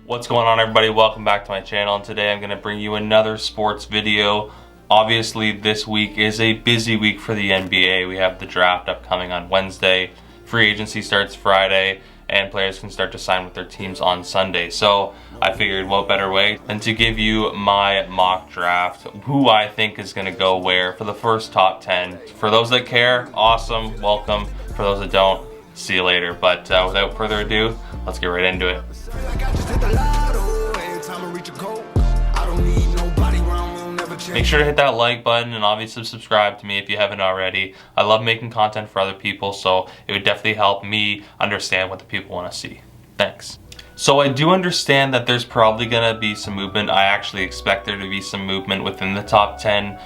What's going on, everybody? Welcome back to my channel, and today I'm going to bring you another sports video. Obviously, this week is a busy week for the NBA. We have the draft upcoming on Wednesday, free agency starts Friday, and players can start to sign with their teams on Sunday. So I figured what better way than to give you my mock draft, who I think is going to go where for the first top 10. For those that care, awesome, welcome. For those that don't, see you later. But without further ado, let's get right into it. Make sure to hit that like button and obviously subscribe to me if you haven't already. I love making content for other people, so it would definitely help me understand what the people want to see. Thanks. So I do understand that there's probably going to be some movement. I actually expect there to be some movement within the top 10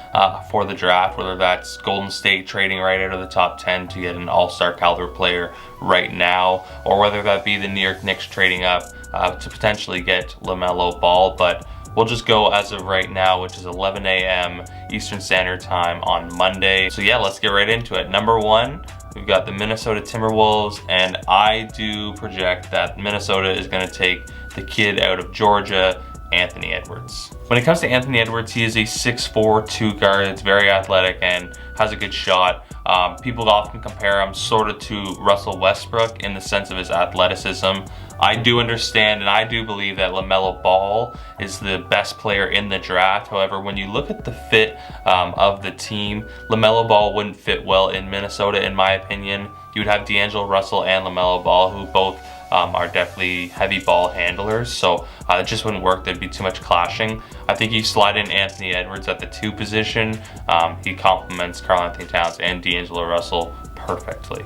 for the draft, whether that's Golden State trading right out of the top 10 to get an all-star caliber player right now, or whether that be the New York Knicks trading up to potentially get Lamello Ball. But we'll just go as of right now, which is 11 a.m. Eastern Standard Time on Monday. So yeah, let's get right into it. Number one, we've got the Minnesota Timberwolves, and I do project that Minnesota is going to take the kid out of Georgia, Anthony Edwards. When it comes to Anthony Edwards, he is a 6'4" 2 guard. It's very athletic and has a good shot. People often compare him sort of to Russell Westbrook in the sense of his athleticism. I do understand and I do believe that Lamello Ball is the best player in the draft. However, when you look at the fit of the team, Lamello Ball wouldn't fit well in Minnesota, in my opinion. You would have D'Angelo Russell and Lamello Ball, who both are definitely heavy ball handlers, so it just wouldn't work. There'd be too much clashing. I think you slide in Anthony Edwards at the 2 position. He complements Karl-Anthony Towns and D'Angelo Russell perfectly.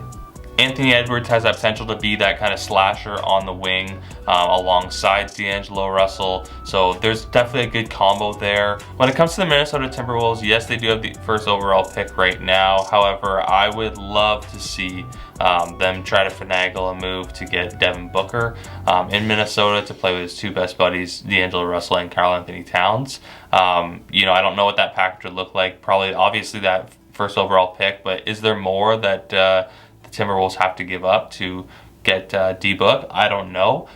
Anthony Edwards has that potential to be that kind of slasher on the wing alongside D'Angelo Russell, so there's definitely a good combo there. When it comes to the Minnesota Timberwolves, yes, they do have the first overall pick right now. However, I would love to see them try to finagle a move to get Devin Booker in Minnesota to play with his 2 best buddies, D'Angelo Russell and Karl-Anthony Towns. I don't know what that package would look like. Probably, obviously, that first overall pick, but is there more that the Timberwolves have to give up to get D-Book? I don't know,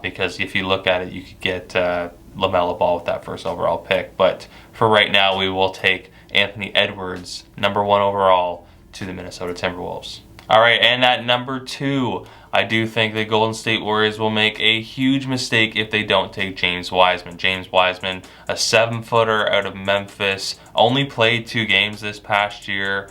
because if you look at it, you could get Lamello Ball with that first overall pick. But for right now, we will take Anthony Edwards, number 1 overall, to the Minnesota Timberwolves. All right, and at number 2, I do think the Golden State Warriors will make a huge mistake if they don't take James Wiseman. James Wiseman, a 7-footer out of Memphis, only played 2 games this past year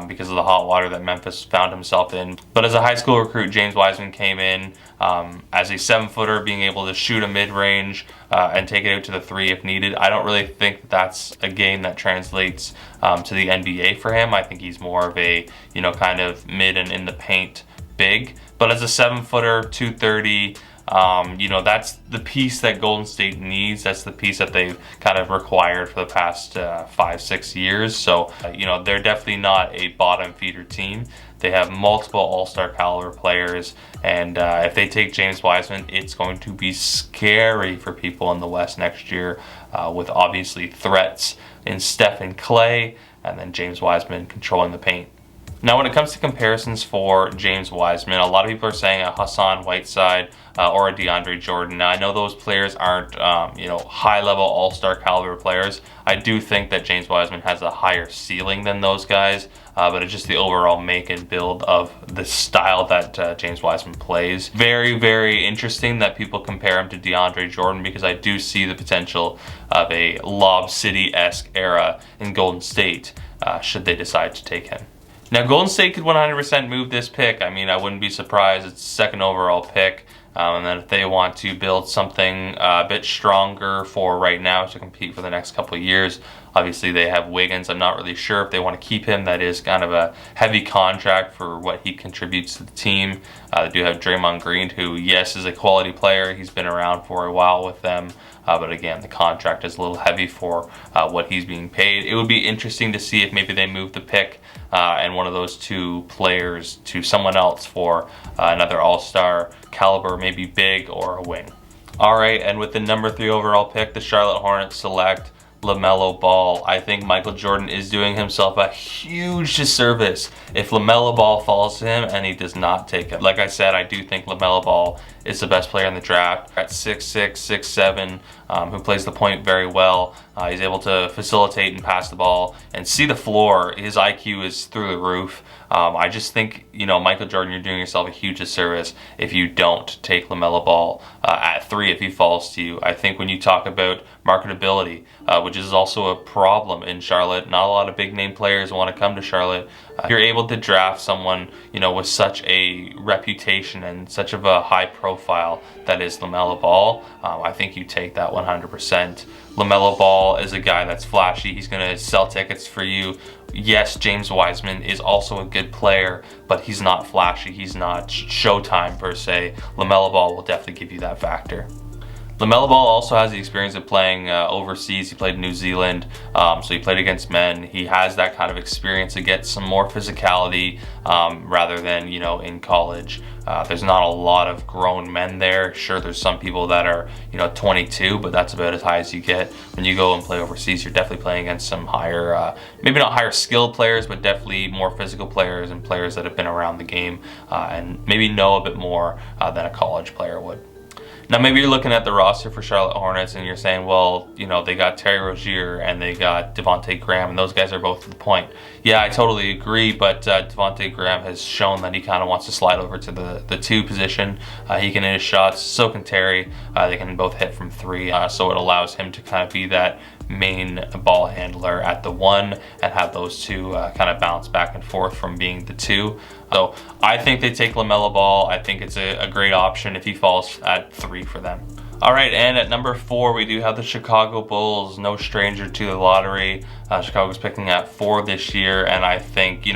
because of the hot water that Memphis found himself in. But as a high school recruit, James Wiseman came in as a 7-footer, being able to shoot a mid-range and take it out to the 3 if needed. I don't really think that's a game that translates to the NBA for him. I think he's more of a, kind of mid and in the paint big. But as a 7-footer, 230, that's the piece that Golden State needs. That's the piece that they've kind of required for the past 5-6 years. So, they're definitely not a bottom feeder team. They have multiple all-star caliber players, and if they take James Wiseman, it's going to be scary for people in the West next year, with obviously threats in Steph and Clay, and then James Wiseman controlling the paint. Now, when it comes to comparisons for James Wiseman, a lot of people are saying a Hassan Whiteside or a DeAndre Jordan. Now, I know those players aren't, high-level all-star caliber players. I do think that James Wiseman has a higher ceiling than those guys, but it's just the overall make and build of the style that James Wiseman plays. Very, very interesting that people compare him to DeAndre Jordan, because I do see the potential of a Lob City-esque era in Golden State should they decide to take him. Now, Golden State could 100% move this pick. I mean, I wouldn't be surprised. It's the 2nd overall pick. And then if they want to build something a bit stronger for right now to compete for the next couple of years, obviously they have Wiggins. I'm not really sure if they want to keep him. That is kind of a heavy contract for what he contributes to the team. They do have Draymond Green, who, yes, is a quality player. He's been around for a while with them. But again, the contract is a little heavy for what he's being paid. It would be interesting to see if maybe they move the pick and one of those 2 players to someone else for another all-star caliber, maybe big or a wing. All right, and with the number 3 overall pick, the Charlotte Hornets select Lamello Ball. I think Michael Jordan is doing himself a huge disservice if Lamello Ball falls to him and he does not take it. Like I said, I do think Lamello Ball is the best player in the draft at 6'6", 6'7", who plays the point very well. He's able to facilitate and pass the ball and see the floor. His IQ is through the roof. I just think, Michael Jordan, you're doing yourself a huge disservice if you don't take Lamello Ball at 3 if he falls to you. I think when you talk about marketability, which is also a problem in Charlotte, not a lot of big name players want to come to Charlotte. You're able to draft someone, with such a reputation and such of a high profile that is Lamello Ball. I think you take that 100%. Lamello Ball is a guy that's flashy. He's going to sell tickets for you. Yes, James Wiseman is also a good player, but he's not flashy. He's not Showtime per se. Lamello Ball will definitely give you that factor. Lamello Ball also has the experience of playing overseas. He played in New Zealand, so he played against men. He has that kind of experience to get some more physicality rather than, in college. There's not a lot of grown men there. Sure, there's some people that are, 22, but that's about as high as you get. When you go and play overseas, you're definitely playing against some higher, maybe not higher skilled players, but definitely more physical players and players that have been around the game and maybe know a bit more than a college player would. Now, maybe you're looking at the roster for Charlotte Hornets and you're saying, well, they got Terry Rozier and they got Devontae Graham, and those guys are both to the point. Yeah, I totally agree, but Devontae Graham has shown that he kind of wants to slide over to the 2 position. He can hit his shots, so can Terry. They can both hit from 3, so it allows him to kind of be that main ball handler at the 1 and have those 2 kind of bounce back and forth from being the 2. So I think they take Lamello Ball. I think it's a great option if he falls at 3 for them. All right, and at number 4, we do have the Chicago Bulls. No stranger to the lottery. Chicago's picking at 4 this year, and I think,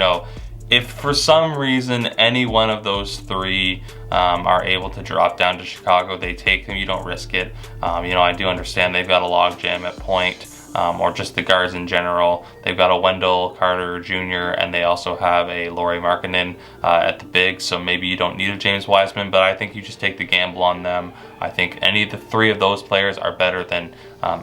if for some reason any one of those 3 are able to drop down to Chicago, they take them. You don't risk it. I do understand they've got a logjam at point. Or just the guards in general. They've got a Wendell Carter Jr. and they also have a Lauri Markkanen at the big, so maybe you don't need a James Wiseman, but I think you just take the gamble on them. I think any of the 3 of those players are better than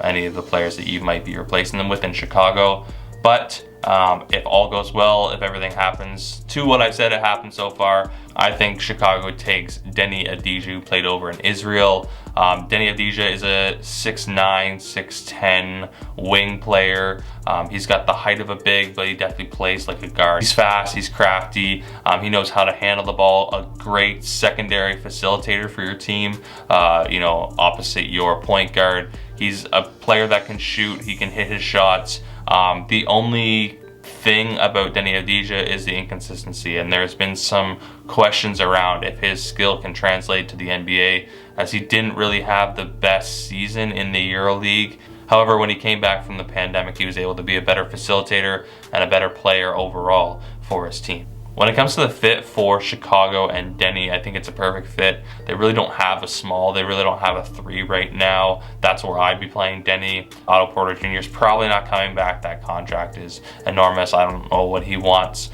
any of the players that you might be replacing them with in Chicago. But if all goes well, if everything happens to what I've said it happened so far, I think Chicago takes Deni Avdija, who played over in Israel. Deni Avdija is a 6'9", 6'10" wing player. He's got the height of a big, but he definitely plays like a guard. He's fast, he's crafty, he knows how to handle the ball, a great secondary facilitator for your team, opposite your point guard. He's a player that can shoot, he can hit his shots. The only thing about Deni Avdija is the inconsistency, and there's been some questions around if his skill can translate to the NBA, as he didn't really have the best season in the EuroLeague. However, when he came back from the pandemic, he was able to be a better facilitator and a better player overall for his team. When it comes to the fit for Chicago and Deni, I think it's a perfect fit. They really don't have a small. They really don't have a 3 right now. That's where I'd be playing Deni. Otto Porter Jr. is probably not coming back. That contract is enormous. I don't know what he wants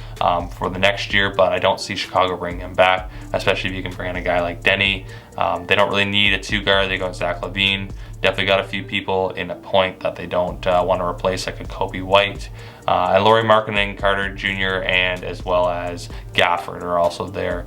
for the next year, but I don't see Chicago bringing him back, especially if you can bring in a guy like Deni. They don't really need a 2 guard. They go with Zach LaVine. Definitely got a few people in a point that they don't want to replace, like a Kobe White. And Lauri Markkanen, Carter Jr., and as well as Gafford are also there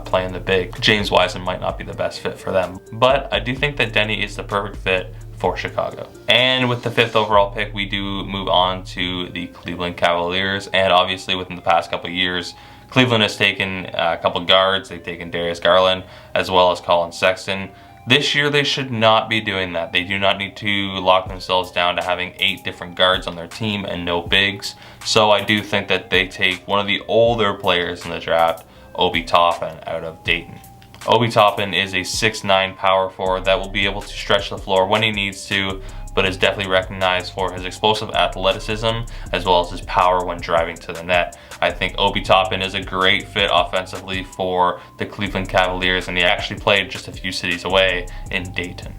playing the big. James Wiseman might not be the best fit for them, but I do think that Deni is the perfect fit for Chicago. And with the 5th overall pick, we do move on to the Cleveland Cavaliers. And obviously within the past couple of years, Cleveland has taken a couple guards. They've taken Darius Garland as well as Colin Sexton. This year, they should not be doing that. They do not need to lock themselves down to having 8 different guards on their team and no bigs. So I do think that they take one of the older players in the draft, Obi Toppin, out of Dayton. Obi Toppin is a 6'9" power forward that will be able to stretch the floor when he needs to, but is definitely recognized for his explosive athleticism as well as his power when driving to the net. I think Obi Toppin is a great fit offensively for the Cleveland Cavaliers, and he actually played just a few cities away in Dayton.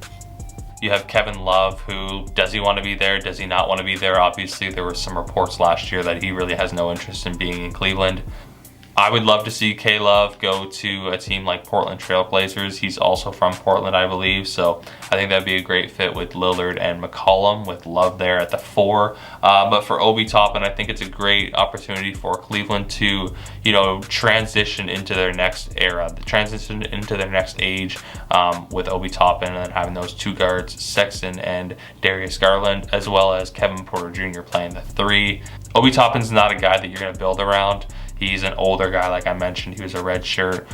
You have Kevin Love, who, does he want to be there? Does he not want to be there? Obviously, there were some reports last year that he really has no interest in being in Cleveland. I would love to see K-Love go to a team like Portland Trail Blazers. He's also from Portland, I believe, so I think that'd be a great fit with Lillard and McCollum, with Love there at the 4. But for Obi Toppin, I think it's a great opportunity for Cleveland to, you know, transition into their next era, transition into their next age, with Obi Toppin, and then having those 2 guards, Sexton and Darius Garland, as well as Kevin Porter Jr. playing the 3. Obi Toppin's not a guy that you're going to build around. He's an older guy, like I mentioned. He was a redshirt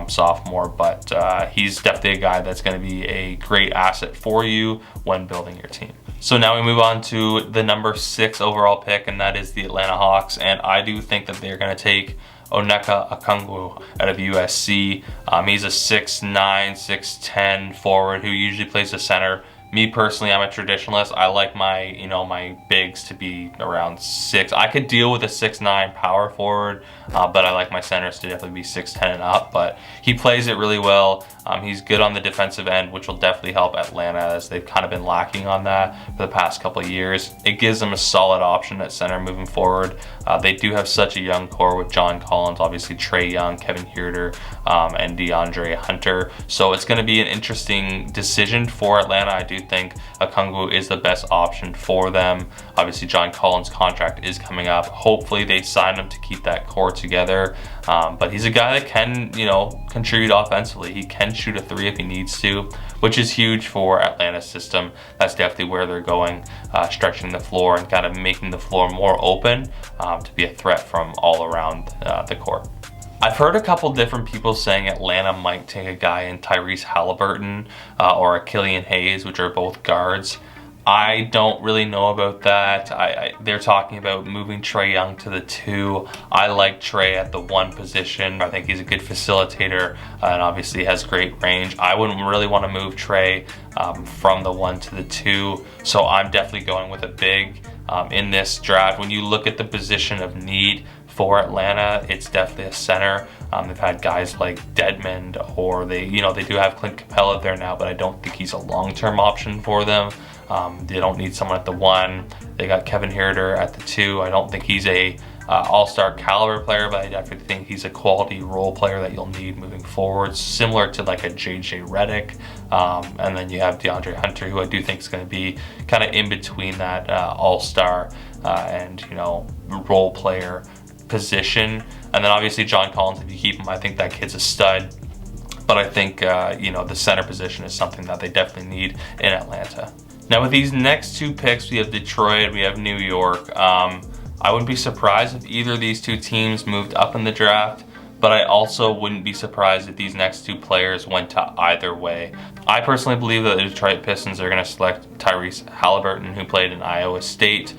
sophomore, but he's definitely a guy that's going to be a great asset for you when building your team. So now we move on to the number 6 overall pick, and that is the Atlanta Hawks. And I do think that they're going to take Onyeka Okoro out of USC. He's a 6'9", 6'10" forward who usually plays the center. Me personally, I'm a traditionalist. I like my, you know, my bigs to be around 6. I could deal with a 6'9" power forward, but I like my centers to definitely be 6'10" and up. But he plays it really well. He's good on the defensive end, which will definitely help Atlanta, as they've kind of been lacking on that for the past couple of years. It gives them a solid option at center moving forward. They do have such a young core with John Collins, obviously Trae Young, Kevin Huerter, and DeAndre Hunter. So it's going to be an interesting decision for Atlanta. I do think Okongwu is the best option for them. Obviously, John Collins' contract is coming up. Hopefully, they sign him to keep that core together. But he's a guy that can, you know, contribute offensively. He can shoot a 3 if he needs to, which is huge for Atlanta's system. That's definitely where they're going, stretching the floor and kind of making the floor more open to be a threat from all around the court. I've heard a couple different people saying Atlanta might take a guy in Tyrese Halliburton or a Killian Hayes, which are both guards. I don't really know about that. They're talking about moving Trae Young to the 2. I like Trae at the 1 position. I think he's a good facilitator and obviously has great range. I wouldn't really want to move Trae from the 1 to the 2, so I'm definitely going with a big in this draft. When you look at the position of need for Atlanta, it's definitely a center. They've had guys like Dedmon, or they do have Clint Capella there now, but I don't think he's a long-term option for them. They don't need someone at the 1. They got Kevin Huerter at the 2. I don't think he's a all-star caliber player, but I definitely think he's a quality role player that you'll need moving forward, similar to like a JJ Redick. And then you have DeAndre Hunter, who I do think is going to be kind of in between that all-star and, you know, role player position. And then obviously John Collins, if you keep him, I think that kid's a stud. But I think you know, the center position is something that they definitely need in Atlanta. Now with these next 2 picks, we have Detroit, we have New York. I wouldn't be surprised if either of these 2 teams moved up in the draft, but I also wouldn't be surprised if these next 2 players went to either way. I personally believe that the Detroit Pistons are going to select Tyrese Halliburton, who played in Iowa State.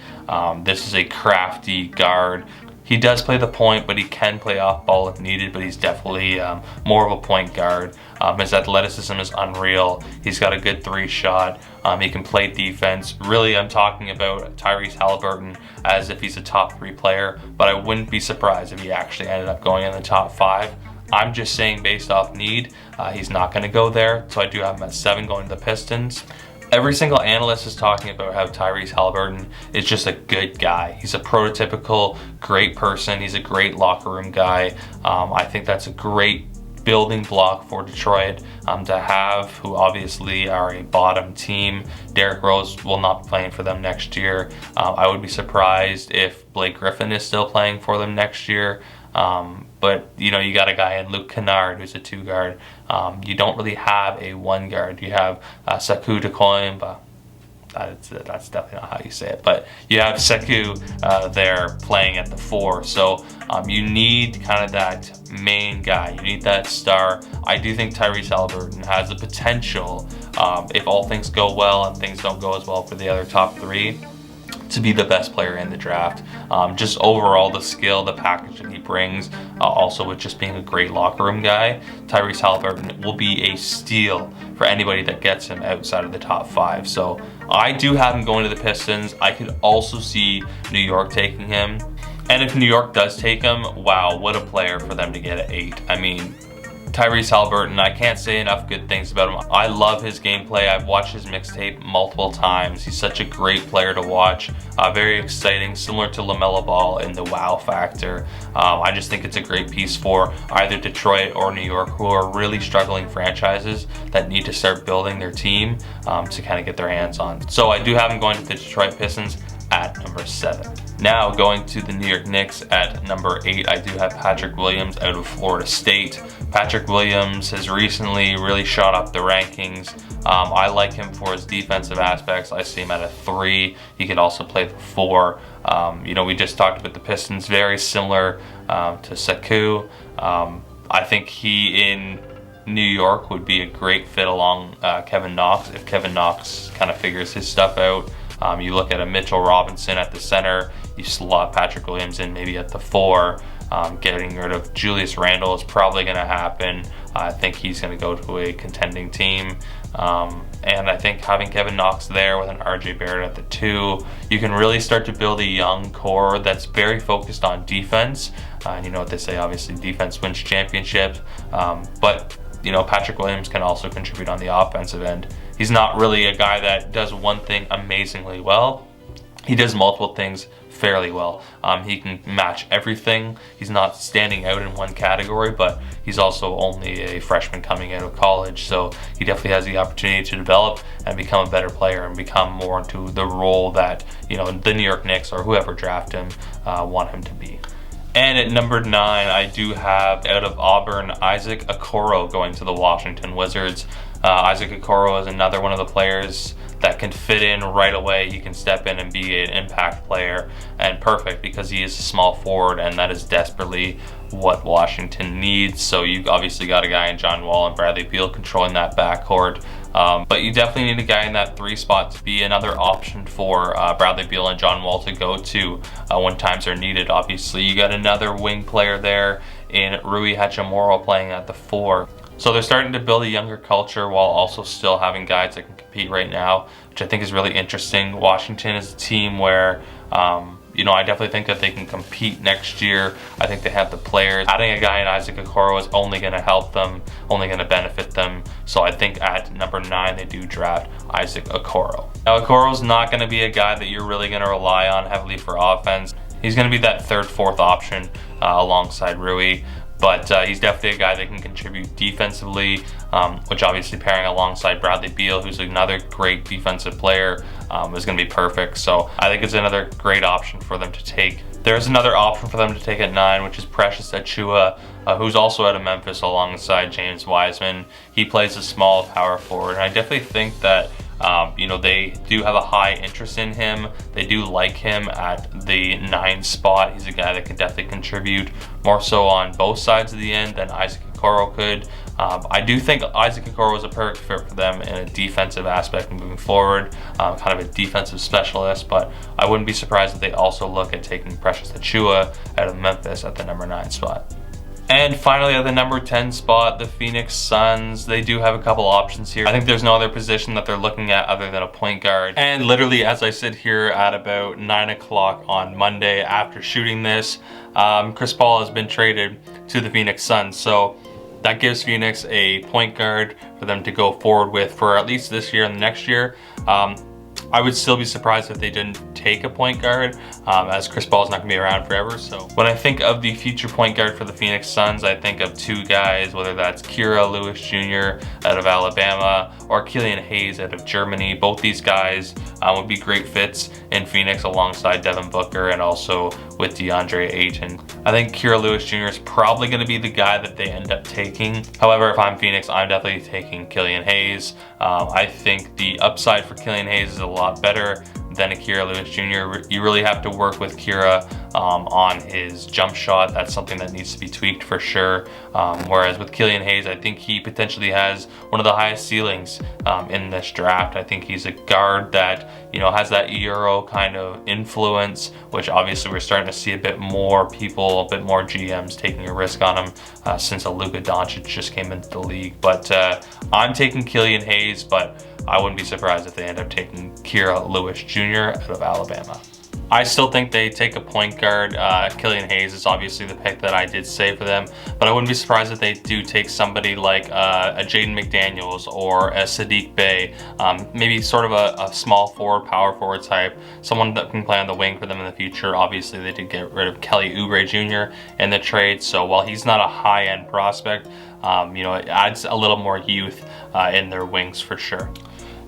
This is a crafty guard. He does play the point, but he can play off ball if needed, but he's definitely more of a point guard. His athleticism is unreal. He's got a good 3 shot. He can play defense. Really, I'm talking about Tyrese Halliburton as if he's a top 3 player, but I wouldn't be surprised if he actually ended up going in the top 5. I'm just saying based off need, he's not going to go there, so I do have him at 7 going to the Pistons. Every single analyst is talking about how Tyrese Halliburton is just a good guy. He's a prototypical great person. He's a great locker room guy. I think that's a great building block for Detroit to have, who obviously are a bottom team. Derrick Rose will not be playing for them next year. I would be surprised if Blake Griffin is still playing for them next year. But you know, you got a guy in Luke Kennard who's a 2 guard. You don't really have a 1 guard. You have Sekou Doucouré. That's definitely not how you say it, but you have Sekou there playing at the 4. So you need kind of that main guy. You need that star. I do think Tyrese Halliburton has the potential, if all things go well and things don't go as well for the other top 3, to be the best player in the draft. Just overall, the skill, the package that he brings, also with just being a great locker room guy, Tyrese Halliburton will be a steal for anybody that gets him outside of the top 5. So I do have him going to the Pistons. I could also see New York taking him. And if New York does take him, wow, what a player for them to get at 8. I mean, Tyrese Halliburton, I can't say enough good things about him. I love his gameplay. I've watched his mixtape multiple times. He's such a great player to watch. Very exciting, similar to Lamello Ball in the wow factor. I just think it's a great piece for either Detroit or New York, who are really struggling franchises that need to start building their team to kind of get their hands on. So I do have him going to the Detroit Pistons at number 7. Now going to the New York Knicks at number 8, I do have Patrick Williams out of Florida State. Patrick Williams has recently really shot up the rankings. I like him for his defensive aspects. I see him at a 3. He could also play the 4. We just talked about the Pistons, very similar to Sekou. I think he in New York would be a great fit along Kevin Knox if Kevin Knox kind of figures his stuff out. You look at a Mitchell Robinson at the center, you slot Patrick Williams in maybe at the 4. Getting rid of Julius Randle is probably going to happen. I think he's going to go to a contending team. And I think having Kevin Knox there with an RJ Barrett at the 2, you can really start to build a young core that's very focused on defense. And you know what they say, obviously defense wins championships. But Patrick Williams can also contribute on the offensive end. He's not really a guy that does one thing amazingly well. He does multiple things fairly well. He can match everything. He's not standing out in one category, but he's also only a freshman coming out of college, so he definitely has the opportunity to develop and become a better player and become more into the role that the New York Knicks or whoever draft him want him to be. And at number 9, I do have out of Auburn, Isaac Okoro going to the Washington Wizards. Isaac Okoro is another one of the players that can fit in right away. He can step in and be an impact player, and perfect because he is a small forward, and that is desperately what Washington needs. So you obviously got a guy in John Wall and Bradley Beal controlling that backcourt. But you definitely need a guy in that 3 spot to be another option for Bradley Beal and John Wall to go to when times are needed. Obviously, you got another wing player there in Rui Hachimura playing at the 4. So they're starting to build a younger culture while also still having guys that can compete right now, which I think is really interesting. Washington is a team where I definitely think that they can compete next year. I think they have the players. Adding a guy in Isaac Okoro is only going to help them, only going to benefit them. So I think at number 9, they do draft Isaac Okoro. Now, Okoro's not going to be a guy that you're really going to rely on heavily for offense. He's going to be that 3rd, 4th option alongside Rui. But he's definitely a guy that can contribute defensively, which obviously pairing alongside Bradley Beal, who's another great defensive player, is going to be perfect. So I think it's another great option for them to take. There's another option for them to take at 9, which is Precious Achiuwa, who's also out of Memphis alongside James Wiseman. He plays a small power forward, and I definitely think that they do have a high interest in him. They do like him at the 9 spot. He's a guy that can definitely contribute more so on both sides of the end than Isaac Okoro could. I do think Isaac Okoro is a perfect fit for them in a defensive aspect moving forward, kind of a defensive specialist, but I wouldn't be surprised if they also look at taking Precious Achiuwa out of Memphis at the number 9 spot. And finally, at the number 10 spot, the Phoenix Suns. They do have a couple options here. I think there's no other position that they're looking at other than a point guard. And literally, as I sit here at about 9 o'clock on Monday after shooting this, Chris Paul has been traded to the Phoenix Suns. So that gives Phoenix a point guard for them to go forward with for at least this year and the next year. I would still be surprised if they didn't take a point guard, as Chris Paul's not going to be around forever. So when I think of the future point guard for the Phoenix Suns, I think of 2 guys, whether that's Kira Lewis Jr. out of Alabama or Killian Hayes out of Germany. Both these guys would be great fits in Phoenix alongside Devin Booker and also with DeAndre Ayton. I think Kira Lewis Jr. is probably going to be the guy that they end up taking. However, if I'm Phoenix, I'm definitely taking Killian Hayes. I think the upside for Killian Hayes is a lot better than a Kira Lewis Jr. You really have to work with Kira on his jump shot. That's something that needs to be tweaked for sure. Whereas with Killian Hayes, I think he potentially has one of the highest ceilings in this draft. I think he's a guard that has that Euro kind of influence, which obviously we're starting to see a bit more people, a bit more GMs taking a risk on him since Luka Doncic just came into the league. But I'm taking Killian Hayes, but I wouldn't be surprised if they end up taking Kira Lewis Jr. out of Alabama. I still think they take a point guard. Killian Hayes is obviously the pick that I did say for them, but I wouldn't be surprised if they do take somebody like a Jaden McDaniels or a Sadiq Bey, maybe sort of a small forward, power forward type, someone that can play on the wing for them in the future. Obviously, they did get rid of Kelly Oubre Jr. in the trade, so while he's not a high-end prospect, it adds a little more youth in their wings for sure.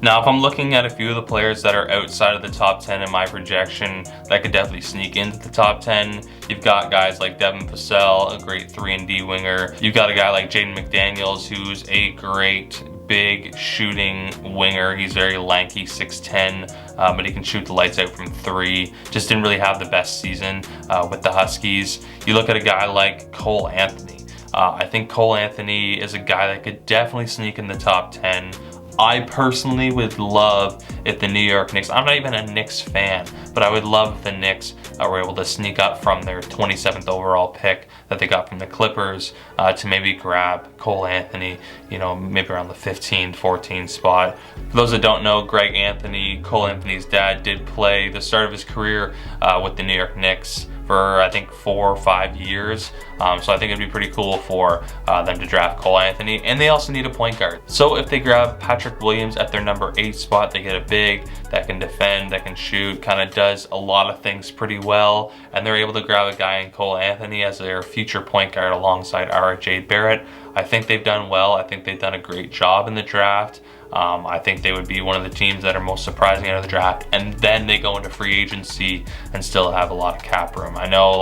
Now, if I'm looking at a few of the players that are outside of the top 10 in my projection that could definitely sneak into the top 10, you've got guys like Devin Vassell, a great 3-and-D winger. You've got a guy like Jaden McDaniels, who's a great big shooting winger. He's very lanky, 6'10", but he can shoot the lights out from 3. Just didn't really have the best season with the Huskies. You look at a guy like Cole Anthony. I think Cole Anthony is a guy that could definitely sneak in the top 10. I personally would love if the New York Knicks, I'm not even a Knicks fan, but I would love if the Knicks were able to sneak up from their 27th overall pick that they got from the Clippers to maybe grab Cole Anthony, maybe around the 15, 14 spot. For those that don't know, Greg Anthony, Cole Anthony's dad, did play the start of his career with the New York Knicks for I think 4 or 5 years. So I think it'd be pretty cool for them to draft Cole Anthony. And they also need a point guard. So if they grab Patrick Williams at their number 8 spot, they get a big that can defend, that can shoot, kind of does a lot of things pretty well. And they're able to grab a guy in Cole Anthony as their future point guard alongside R.J. Barrett. I think they've done well. I think they've done a great job in the draft. I think they would be one of the teams that are most surprising out of the draft, and then they go into free agency and still have a lot of cap room. I know a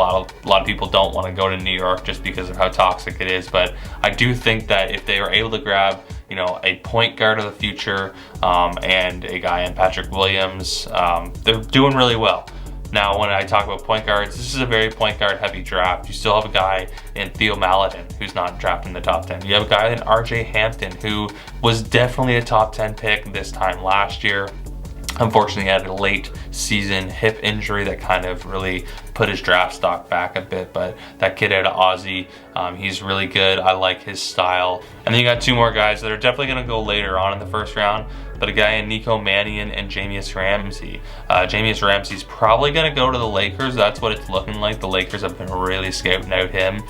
lot of people don't want to go to New York just because of how toxic it is, but I do think that if they were able to grab a point guard of the future and a guy in Patrick Williams, they're doing really well. Now, when I talk about point guards, this is a very point guard heavy draft. You still have a guy in Theo Maledon who's not drafted in the top 10. You have a guy in R.J. Hampton who was definitely a top 10 pick this time last year. Unfortunately, he had a late season hip injury that kind of really put his draft stock back a bit, but that kid out of Aussie, he's really good. I like his style. And then you got 2 more guys that are definitely going to go later on in the first round, but a guy in Nico Mannion and Jamius Ramsey. Jamius Ramsey's probably going to go to the Lakers. That's what it's looking like. The Lakers have been really scouting out him,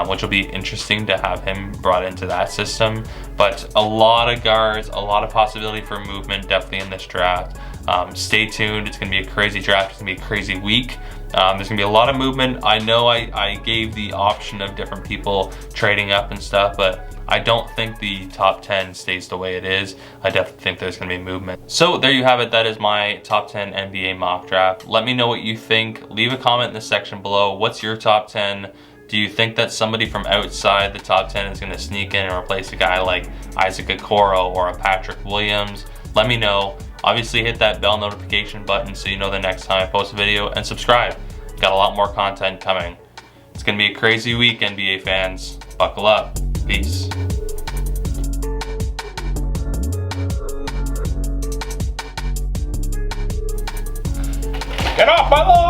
which will be interesting to have him brought into that system. But a lot of guards, a lot of possibility for movement definitely in this draft. Stay tuned. It's going to be a crazy draft. It's going to be a crazy week. There's going to be a lot of movement. I know I gave the option of different people trading up and stuff, but I don't think the top 10 stays the way it is. I definitely think there's going to be movement. So there you have it. That is my top 10 NBA mock draft. Let me know what you think. Leave a comment in the section below. What's your top 10? Do you think that somebody from outside the top 10 is going to sneak in and replace a guy like Isaac Okoro or a Patrick Williams? Let me know. Obviously, hit that bell notification button so you know the next time I post a video, and subscribe. Got a lot more content coming. It's going to be a crazy week, NBA fans. Buckle up. Peace. Get off my lawn!